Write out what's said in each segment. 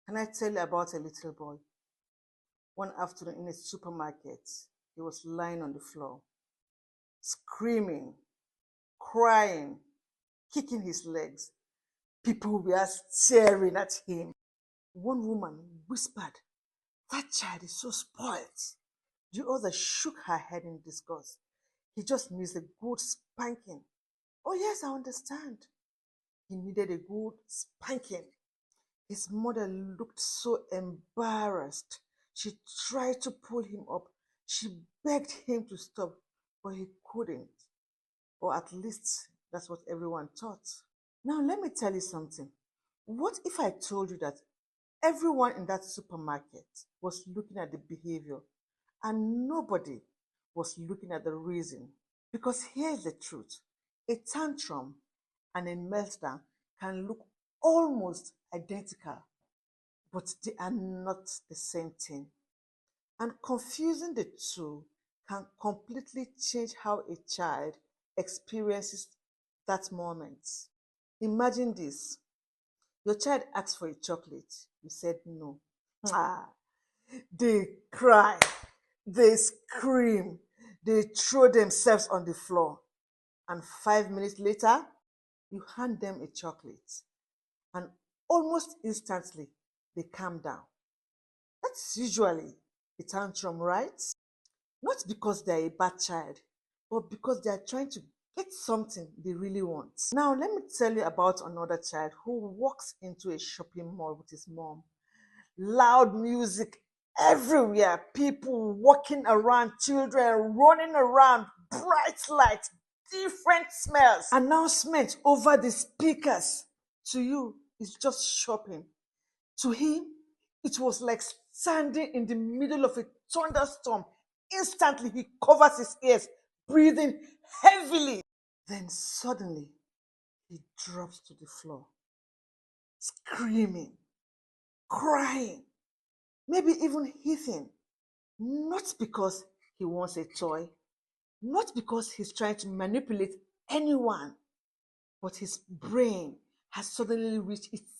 Can I tell you about a little boy? One afternoon in a supermarket, he was lying on the floor, screaming, crying, kicking his legs. People were staring at him. One woman whispered, "That child is so spoiled." The other shook her head in disgust. "He just needs a good spanking." "Oh, yes, I understand." He needed a good spanking. His mother looked so embarrassed. She tried to pull him up. She begged him to stop, but he couldn't. Or at least that's what everyone thought. Now, let me tell you something. What if I told you that everyone in that supermarket was looking at the behavior and nobody was looking at the reason? Because here's the truth: a tantrum and a meltdown can look almost identical, but they are not the same thing. And confusing the two can completely change how a child experiences that moment. Imagine this: your child asks for a chocolate, you said no. Ah, they cry, they scream, they throw themselves on the floor. And 5 minutes later, you hand them a chocolate, and almost instantly they calm down. That's usually a tantrum, right? Not because they're a bad child, but because they are trying to get something they really want. Now, let me tell you about another child who walks into a shopping mall with his mom. Loud music everywhere, people walking around, children running around, bright lights, different smells, announcements over the speakers. To you, it's just shopping. To him, it was like standing in the middle of a thunderstorm. Instantly, he covers his ears, breathing heavily. Then suddenly, he drops to the floor, screaming, crying, maybe even hitting. Not because he wants a toy, not because he's trying to manipulate anyone, but his brain has suddenly reached its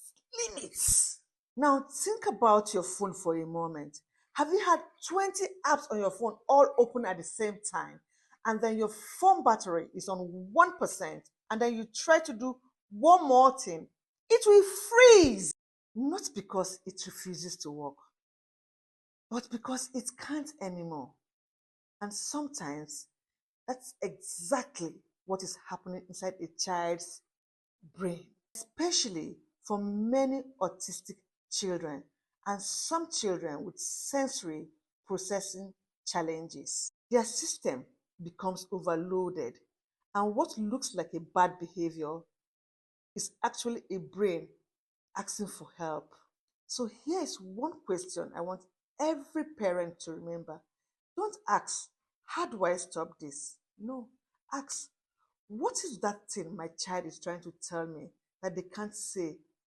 limits. Now, think about your phone for a moment. Have you had 20 apps on your phone all open at the same time? And then your phone battery is on 1%, and then you try to do one more thing? It will freeze. Not because it refuses to work, but because it can't anymore. And sometimes that's exactly what is happening inside a child's brain, especially for many autistic children and some children with sensory processing challenges. Their system becomes overloaded, and what looks like a bad behavior is actually a brain asking for help. So here's one question I want every parent to remember. Don't ask, "How do I stop this?" No, ask, "What is that thing my child is trying to tell me that they can't say